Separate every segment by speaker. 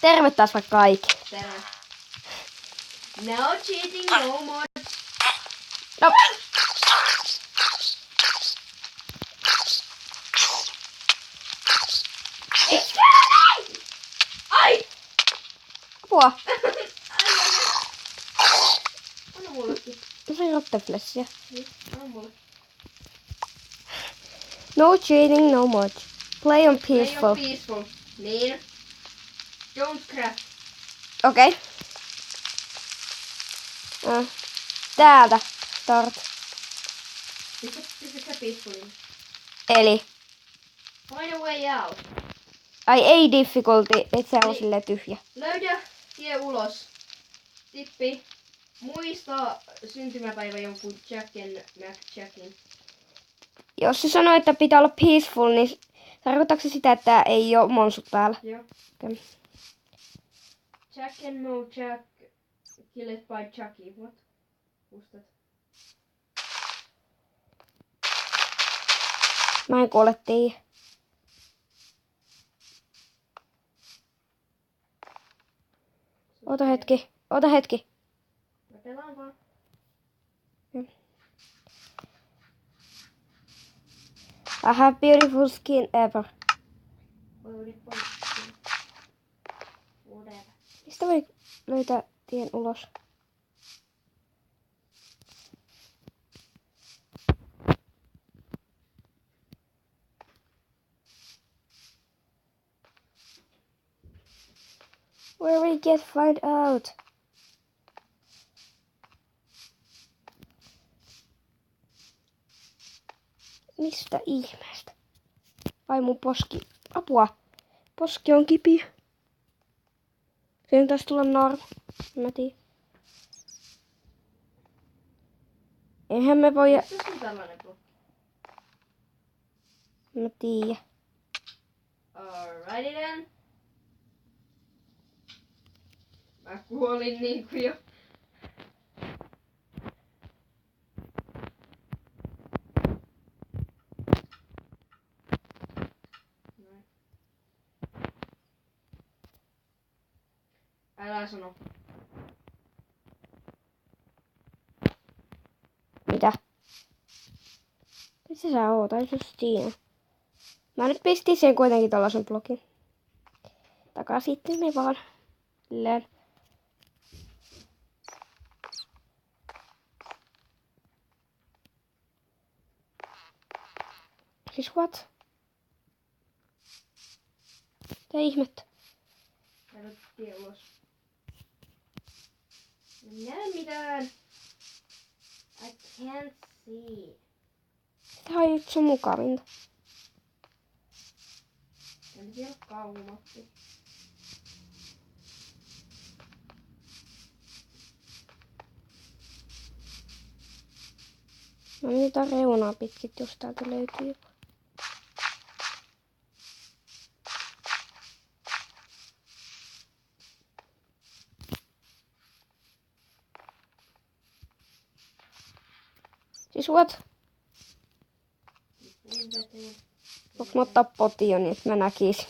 Speaker 1: Terve taas vaikka kaikki.
Speaker 2: Terve. No cheating, no more.
Speaker 1: No.
Speaker 2: Ai!
Speaker 1: Apua.
Speaker 2: Anna mullekin.
Speaker 1: Mä sain rotteflessia.
Speaker 2: Anna mulle.
Speaker 1: No cheating, no more. Play on peaceful.
Speaker 2: Play on peaceful. Niin. Don't craft.
Speaker 1: Okei. Täältä. Start.
Speaker 2: Pistä peacefulin.
Speaker 1: Eli.
Speaker 2: Find a way out.
Speaker 1: Ai ei difficulty, et se on silleen tyhjä.
Speaker 2: Löydä tie ulos. Tippi. Muista syntymäpäivä jonkun Jacken McJackin.
Speaker 1: Jos se sanoo, että pitää olla peaceful, niin tarkoittaako se sitä, että ei oo monsut päällä?
Speaker 2: Joo.
Speaker 1: Okay.
Speaker 2: Jack and Mo Jack killed by Chucky. What? Mustat.
Speaker 1: Mä en kuule tiiä. Ota hetki.
Speaker 2: Mä pelaan vaan.
Speaker 1: I have beautiful skin ever.
Speaker 2: Whatever.
Speaker 1: Mistä voi löytää tien ulos? Where we get find out? Mistä ihmeestä? Ai mun poski. Apua. Poski on kipiä. Sen taas tulla norma. Mä tiedän. Eihän me voi...
Speaker 2: Mistä sun tällainen blokki?
Speaker 1: Mä tiedän.
Speaker 2: Alrighty then. Mä kuolin niinku jo. Noin. Älä sano.
Speaker 1: Mitä? Missä sä oot? Ai se siinä. Mä nyt pistin sen kuitenkin tollasen blokin. Takaa sitten me vaan. Silleen. Siis what? Mitä ihmettä?
Speaker 2: Käydä tie ulos. En näe mitään. I can't see.
Speaker 1: Tää on yksi mukavinta.
Speaker 2: En tiedä kauemmaksi.
Speaker 1: No niitä reunaa pitkit, jos täältä löytyy. Siis what? Voinko mä ottaa potion, niin että mä näkisin?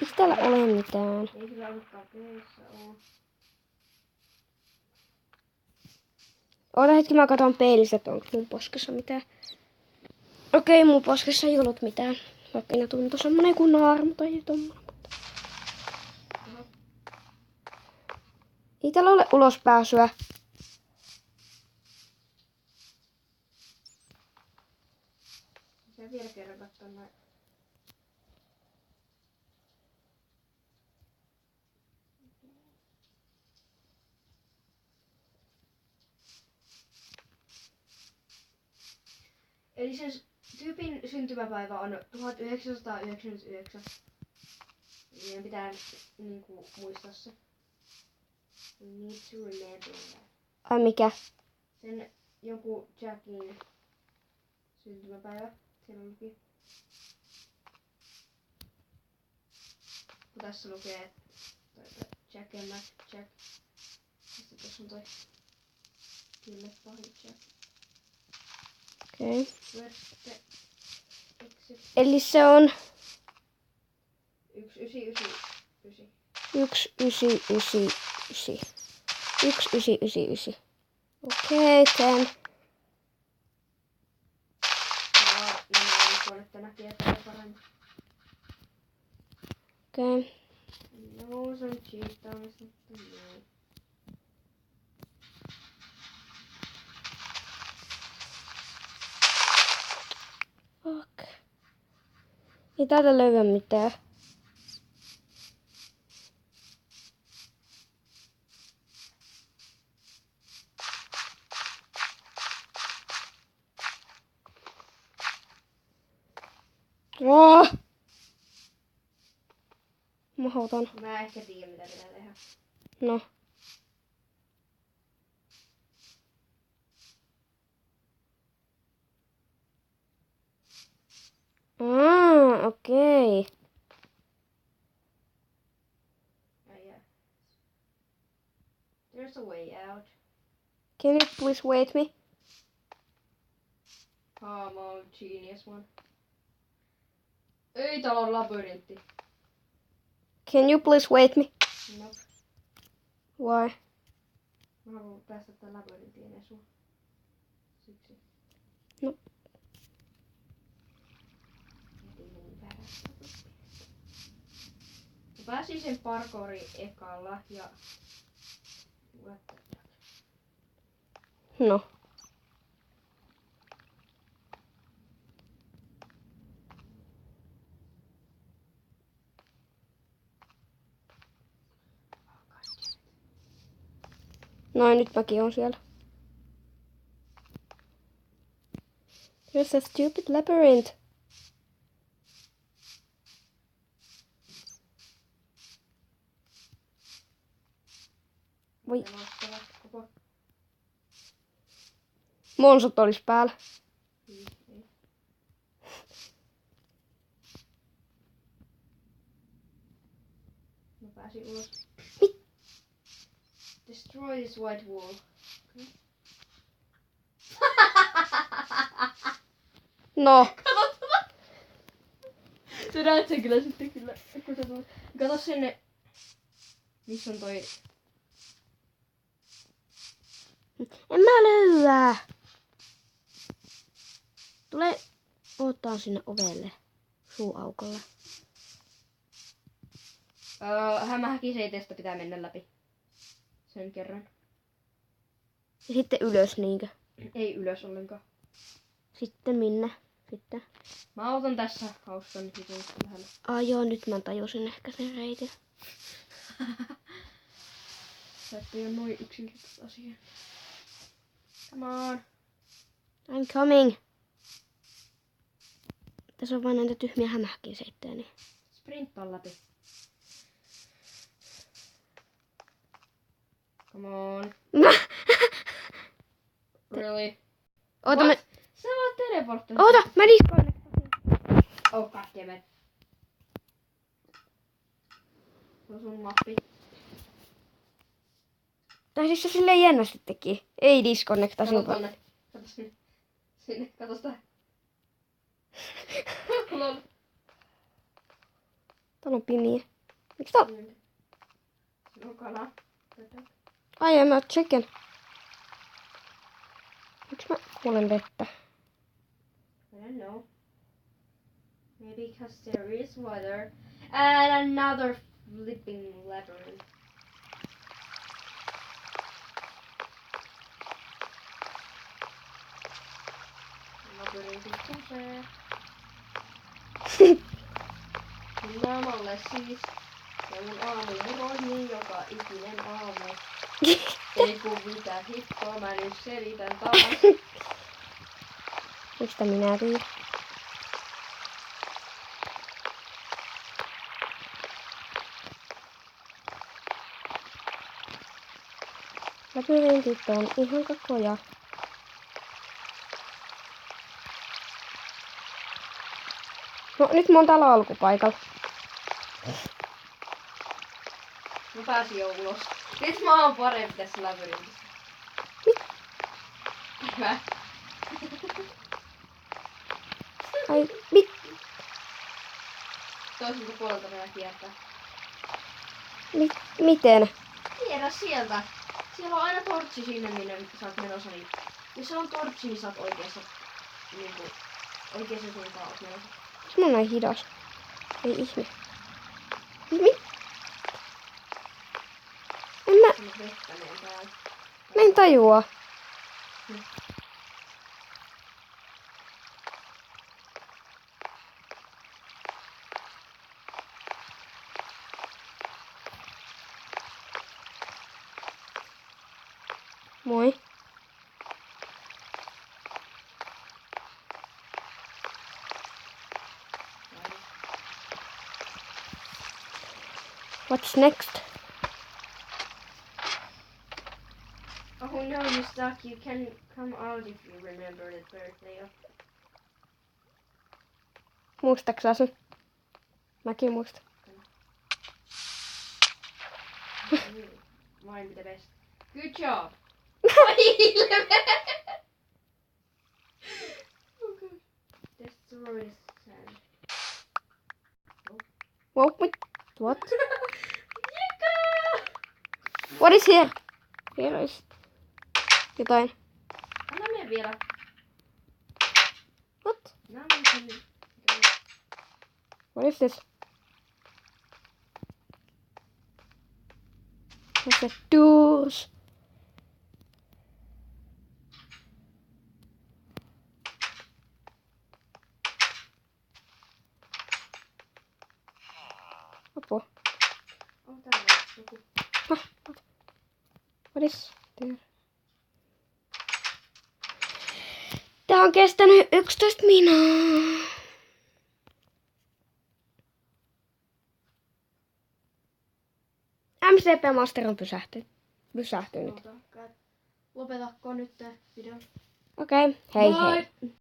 Speaker 1: Eikö täällä ole mitään?
Speaker 2: Ei kyllä ollutkaan pöydässä oo.
Speaker 1: Oota hetki, mä katson peilistä, että onko mun poskessa mitään. Okei, mun poskessa ei ollut mitään. Vaikka ne tuntui semmonen kuin naarmu tai tommonen. Mutta... Ei täällä ole ulospääsyä.
Speaker 2: Pitää vielä kerran katsoa noin. Eli sen tyypin syntymäpäivä on 1999. Meidän pitää niinku muistaa se. We need to remember that.
Speaker 1: Ai mikä?
Speaker 2: Sen jonkun Jackin syntymäpäivä. Siellä luki. Kun tässä lukee Jack and Mac Jack. Sitten tässä on toi Kille pahin Jack.
Speaker 1: Okei.
Speaker 2: Where's the exit?
Speaker 1: Eli se on
Speaker 2: 1999.
Speaker 1: 1999. 1999. Okei, then.
Speaker 2: Nämä on tuonne, että näkee täällä paremmin.
Speaker 1: Okei.
Speaker 2: No, se on cheataamista, mutta joo.
Speaker 1: Fuck. Ei täältä löyä mitään. Oh! Mahdoton.
Speaker 2: Mä ehkä tiedän mitä pitää tehdä.
Speaker 1: No. Okei.
Speaker 2: Yeah. There's a way out.
Speaker 1: Can you please wait me?
Speaker 2: I'm a genius one. Ei, täällä on labyrintti.
Speaker 1: Can you please wait me?
Speaker 2: Nope.
Speaker 1: Why?
Speaker 2: Mä haluan päästä tän labyrinttiin ennen sua. Siksi.
Speaker 1: No.
Speaker 2: Heti mun perästä. Mä pääsin sen parkourin ekalla ja... What the fuck?
Speaker 1: No. Noin, nyt mäkin on siellä. There's a stupid labyrinth. Voi. Monsut olis päällä.
Speaker 2: Mä pääsin ulos.
Speaker 1: Mit?
Speaker 2: Destroy this white wall. Okay.
Speaker 1: No.
Speaker 2: Se näet sen kyllä sitten kyllä. Kun sä tulet. Kato sinne. Missä on toi...
Speaker 1: En mä löyä. Tule odottaa sinne ovelle. Suuaukolle.
Speaker 2: Hämähäkiseitestä pitää mennä läpi. Sen kerran.
Speaker 1: Ja sitten ylös niinkö?
Speaker 2: Ei ylös ollenkaan.
Speaker 1: Sitten minne? Sitten.
Speaker 2: Mä otan tässä hauskan hitun lähellä.
Speaker 1: Joo, nyt mä tajusin ehkä sen reitin.
Speaker 2: Sä et ole noin yksinkertaista asiaa. Come on.
Speaker 1: I'm coming. Tässä on vain näitä tyhmiä hämähäkiseittejä, niin...
Speaker 2: Sprinttaa läpi. Come on. Really?
Speaker 1: Oota, mä...
Speaker 2: Sä vaan teleporttaa.
Speaker 1: Oota, mä disconnectasin.
Speaker 2: Oh, goddammit. Se on sun mappi.
Speaker 1: Tai siis se silleen jännästi teki. Ei disconnectasin.
Speaker 2: Kato tonne. Kato sinne. Sinne. Kato sitä. Lol.
Speaker 1: Täällä on pimiä. Miks tää on?
Speaker 2: Siinä on kala.
Speaker 1: Ai, mä chicken. Miksi mä kuulen vettä?
Speaker 2: I don't know. Maybe because there is water and another flipping labyrinth. Labyrintin kusee. Naamalle siis. Ja mun aamujuroihin joka ikinen aamu. Ei kun mitä hittoa mä nyt selitän taas.
Speaker 1: Mistä minä tiedän? Labyrintit on ihan kakoja. No nyt mä oon täällä alkupaikalla.
Speaker 2: Mä pääsin jo ulos. Nyt mä oon parempi tässä labyrintissä. Hyvä.
Speaker 1: Ai,
Speaker 2: Toiselta puolelta meillä kiertää.
Speaker 1: miten?
Speaker 2: Tiedä sieltä. Siellä on aina tortsi sinne, minne sä oot menossa. Niin jos se on tortsi, niin sä oot oikeassa. Niinku, oikeassa suuntaan oot menossa.
Speaker 1: Mä oon näin hidas. Ei ihme.
Speaker 2: Tänne vettä meidän täällä.
Speaker 1: Mä en tajua. Moi. What's next?
Speaker 2: Oh no, you stuck. You can come out if you remember the birthday of...
Speaker 1: Muistaksä sun? Mäkin muistan.
Speaker 2: Mine the best. Good job. Okay. Destroy sand.
Speaker 1: Wow, wait. What?
Speaker 2: Jekka!
Speaker 1: What is here? Here is jotain.
Speaker 2: Anna me vielä.
Speaker 1: What?
Speaker 2: Now we can...
Speaker 1: What is this? What's the doors? Apua.
Speaker 2: On täällä joku.
Speaker 1: What is there? Tää on kestänyt 11 minaa. MCP Master on pysähtynyt.
Speaker 2: Lopetakko nyt tää video.
Speaker 1: Okei, hei hei.
Speaker 2: Bye.